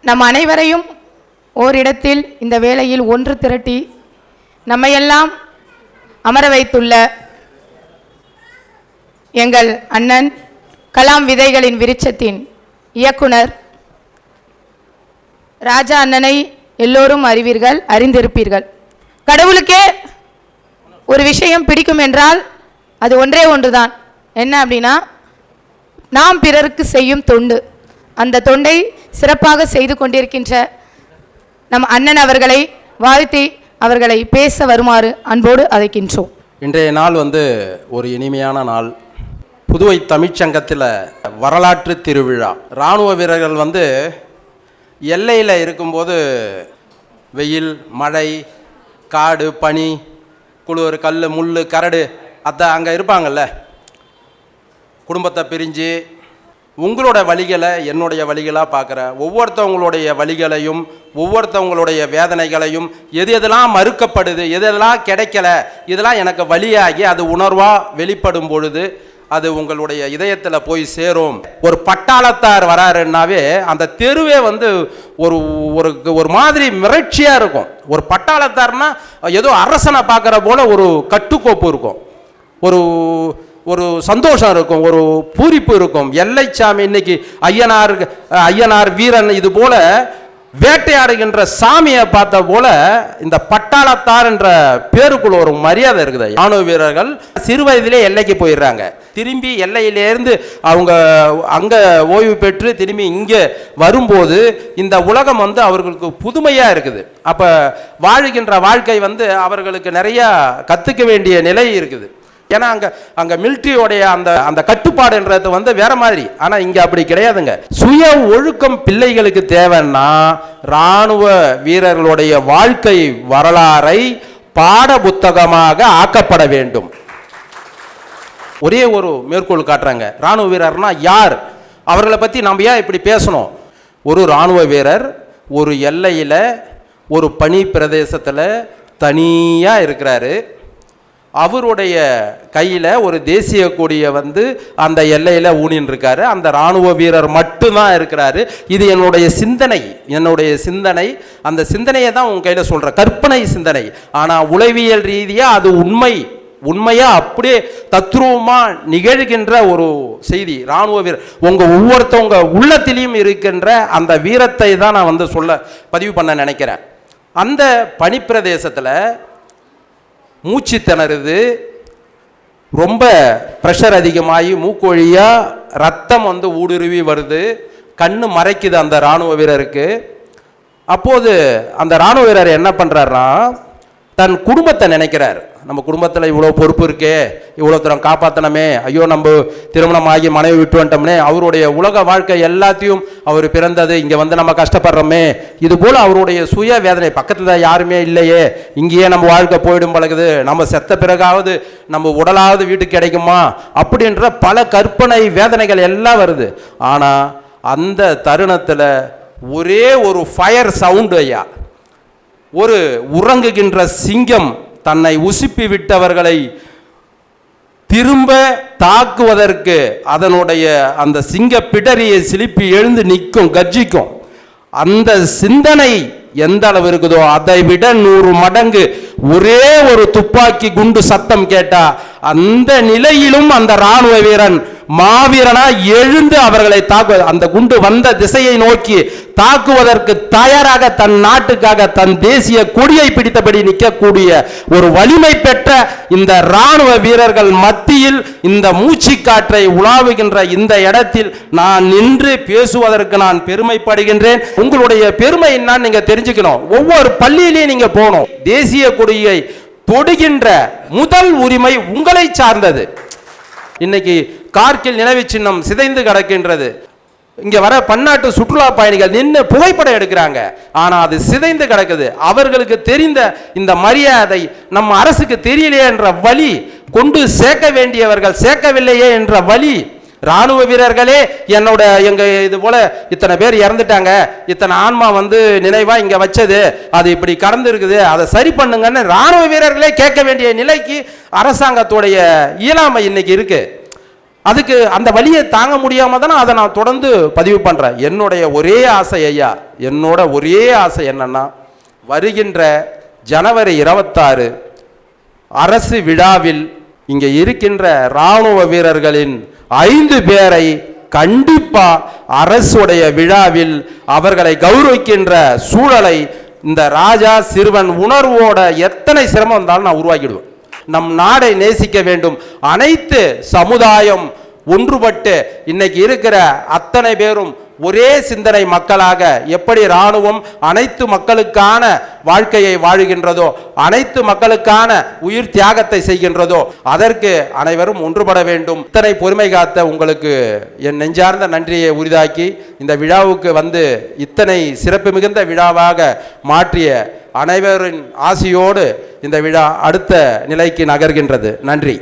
நம் அனைவரையும் ஓரிடத்தில் இந்த வேளையில் ஒன்று திரட்டி நம்மையெல்லாம் அமர வைத்துள்ள எங்கள் அண்ணன் கலாம் விதைகளின் விருட்சத்தின் இயக்குனர் ராஜா அண்ணனை எல்லோரும் அறிவீர்கள், அறிந்திருப்பீர்கள். கடவுளுக்கே ஒரு விஷயம் பிடிக்கும் என்றால் அது ஒன்றே ஒன்றுதான். என்ன அப்படின்னா, நாம் பிறருக்கு செய்யும் தொண்டு. அந்த தொண்டை சிறப்பாக செய்து கொண்டிருக்கின்ற நம் அண்ணன் அவர்களை வாழ்த்தி அவர்களை பேச வருமாறு அன்போடு அழைக்கின்றோம். இன்றைய நாள் ஒரு இனிமையான நாள். புதுவை தமிழ்ச்சங்கத்தில் வரலாற்று திருவிழா. இராணுவ வீரர்கள் எல்லையில் இருக்கும்போது வெயில், மழை, காடு, பனி, குளிர், கல், முள், கரடு அங்கே இருப்பாங்கள்ல. குடும்பத்தை பிரிஞ்சு உங்களோட வழிகளை என்னுடைய வழிகளாக பார்க்குற ஒவ்வொருத்தவங்களுடைய வழிகளையும் ஒவ்வொருத்தவங்களுடைய வேதனைகளையும் எதெல்லாம் மறுக்கப்படுது, எதெல்லாம் கிடைக்கல, இதெல்லாம் எனக்கு வழியாகி அது உணர்வாக வெளிப்படும் பொழுது அது உங்களுடைய இதயத்தில் போய் சேரும். ஒரு பட்டாளத்தார் வராருன்னாவே அந்த தெருவே ஒரு ஒரு ஒரு மாதிரி மிரட்சியாக இருக்கும். ஒரு பட்டாளத்தார்னா ஏதோ அரசனை பார்க்குற போல ஒரு கட்டுக்கோப்பு இருக்கும், ஒரு ஒரு சந்தோஷம் இருக்கும், ஒரு பூரிப்பு இருக்கும். எல்லைச்சாமி இன்னைக்கு ஐயனார் வீரன் இது போல வேட்டையாடுகின்ற சாமியை பார்த்த போல இந்த பட்டாளத்தார் என்ற பேருக்குள்ள ஒரு மரியாதை இருக்குது. ராணுவ வீரர்கள் சிறு வயதிலே எல்லைக்கு போயிடுறாங்க. திரும்பி எல்லையிலேருந்து அவங்க அங்கே ஓய்வு பெற்று திரும்பி இங்கே வரும்போது இந்த உலகம் அவர்களுக்கு புதுமையாக இருக்குது. அப்போ வாழ்கின்ற வாழ்க்கை அவர்களுக்கு நிறையா கற்றுக்க வேண்டிய நிலை இருக்குது. ஏன்னா அங்கே மிலிட்ரியோடைய அந்த கட்டுப்பாடுன்றது வேற மாதிரி. ஆனால் இங்கே அப்படி கிடையாதுங்க. சுய ஒழுக்கம் பிள்ளைகளுக்கு தேவைன்னா இராணுவ வீரர்களுடைய வாழ்க்கை வரலாறை பாட புத்தகமாக ஆக்கப்பட வேண்டும். ஒரே ஒரு மேற்கோள் காட்டுறாங்க. இராணுவ வீரர்னா யார், அவர்களை பற்றி நம்ம ஏன் இப்படி பேசணும்? ஒரு இராணுவ வீரர் ஒரு எல்லையில் ஒரு பனி பிரதேசத்தில் தனியாக இருக்கிறாரு. அவருடைய கையில் ஒரு தேசிய கொடியை அந்த எல்லையில் ஊனின்னு இருக்காரு. அந்த இராணுவ வீரர் மட்டும்தான் இருக்கிறாரு. இது என்னுடைய சிந்தனை. அந்த சிந்தனையை தான் உங்கள் கையில் சொல்கிறேன், கற்பனை சிந்தனை. ஆனால் உளவியல் ரீதியாக அது உண்மையாக அப்படியே தத்ரூபமாக நிகழ்கின்ற ஒரு செய்தி. இராணுவ வீரர் ஒவ்வொருத்தவங்க உள்ளத்திலையும் இருக்கின்ற அந்த வீரத்தை தான் நான் சொல்ல பதிவு பண்ண நினைக்கிறேன். அந்த பனிப்பிரதேசத்தில் மூச்சு திணறுது, ரொம்ப ப்ரெஷர் அதிகமாகி மூக்கு வழியாக ரத்தம் ஊடுருவி வருது, கண்ணு மறைக்குது அந்த இராணுவ வீரருக்கு. அப்போது அந்த இராணுவ வீரர் என்ன பண்ணுறாருன்னா தன் குடும்பத்தை நினைக்கிறார். நம்ம குடும்பத்தில் இவ்வளோ பொறுப்பு இருக்கே, இவ்வளோ தூரம் காப்பாற்றணுமே, ஐயோ நம்ம திருமணமாகி மனைவி விட்டு வந்துட்டோம்னே, அவருடைய உலக வாழ்க்கை எல்லாத்தையும் அவர் பிறந்தது இங்கே நம்ம கஷ்டப்படுறோமே, இது போல் அவருடைய சுய வேதனை. பக்கத்தில் யாருமே இல்லையே, இங்கேயே நம்ம வாழ்க்கை போயிடும் பழகுது, நம்ம செத்த பிறகாவது நம்ம உடலாவது வீட்டுக்கு கிடைக்குமா அப்படின்ற பல கற்பனை வேதனைகள் எல்லாம் வருது. ஆனால் அந்த தருணத்தில் ஒரே ஒரு ஃபயர் சவுண்டு ஐயா, ஒரு உறங்குகின்ற சிங்கம் தன்னை உசுப்பி விட்டவர்களை திரும்ப தாக்குவதற்கு அதனுடைய அந்த சிங்க பிடரியை சிலிப்பி எழுந்து நிற்கும், கர்ஜிக்கும். அந்த சிந்தனை எந்த அளவு இருக்குதோ அதை விட 100 மடங்கு ஒரே ஒரு துப்பாக்கி குண்டு சத்தம் கேட்டா அந்த நிலையிலும் அந்த இராணுவ வீரன் மாவீரனா எழுந்து அவர்களை தாக்குவது, அந்த குண்டு வந்த திசையை நோக்கி தாக்குவதற்கு தயாராக தன் நாட்டுக்காக தன் தேசிய கொடியை பிடித்தபடி நிற்கக்கூடிய ஒரு வலிமை பெற்ற இந்த இராணுவ வீரர்கள் மத்தியில் இந்த மூச்சு காற்றை உலாவுகின்ற இந்த இடத்தில் நான் நின்று பேசுவதற்கு நான் பெருமைப்படுகின்றேன். உங்களுடைய பெருமை என்னன்னு நீங்க தெரிஞ்சுக்கணும். ஒவ்வொரு பள்ளியிலையும் நீங்க போகணும். தேசிய கொடியை தொடுகின்ற முதல் உரிமை உங்களை சார்ந்தது. இன்னைக்கு கார்கில் நினைவு சின்னம் சிதைந்து கிடக்கின்றது. இங்க வர பன்னாட்டு சுற்றுலா பயணிகள் நின்று புகைப்படம் எடுக்கிறாங்க, ஆனா அது சிதைந்து கிடக்குது. அவர்களுக்கு தெரிந்த இந்த மரியாதை நம்ம அரசுக்கு தெரியலையே என்ற வலி, கொண்டு சேர்க்க வேண்டியவர்கள் சேர்க்கவில்லையே என்ற வலி. இராணுவ வீரர்களே எங்க இது போல இத்தனை பேர் இறந்துட்டாங்க, இத்தனை ஆன்மா நினைவா இங்க வச்சது, அது இப்படி கடந்து இருக்குது, அதை சரி பண்ணுங்கன்னு இராணுவ வீரர்களே கேட்க வேண்டிய நிலைக்கு அரசாங்கத்துடைய இயலாமை இன்னைக்கு இருக்கு. அதுக்கு அந்த வலியை தாங்க முடியாம தானே அதை நான் தொடர்ந்து பதிவு பண்றேன். என்னுடைய ஒரே ஆசை ஐயா, என்னோட ஒரே ஆசை என்னன்னா, வருகின்ற ஜனவரி 26 அரசு விழாவில் இங்கே இருக்கின்ற இராணுவ வீரர்களின் 5 பேரை கண்டிப்பா அரசுடைய விழாவில் அவர்களை கௌரவிக்கின்ற சூழலை இந்த ராஜா சிறுவன் உணர்வோட எத்தனை சிரமம் இருந்தாலும் நான் உருவாக்கிடுவேன். நம் நாடை நேசிக்க வேண்டும். அனைத்து சமுதாயம் ஒன்றுபட்டு இன்னைக்கு இருக்கிற அத்தனை பேரும் ஒரே சிந்தனை மக்களாக எப்படி இராணுவம் அனைத்து மக்களுக்கான வாழ்க்கையை வாழுகின்றதோ, அனைத்து மக்களுக்கான உயிர் தியாகத்தை செய்கின்றதோ, அதற்கு அனைவரும் ஒன்றுபட வேண்டும். இத்தனை பொறுமை காத்த உங்களுக்கு என் நெஞ்சார்ந்த நன்றியை உரிதாக்கி இந்த விழாவுக்கு வந்து இத்தனை சிறப்பு மிகுந்த விழாவாக மாற்றிய அனைவரின் ஆசியோடு இந்த விழா அடுத்த நிலைக்கு நகர்கின்றது. நன்றி.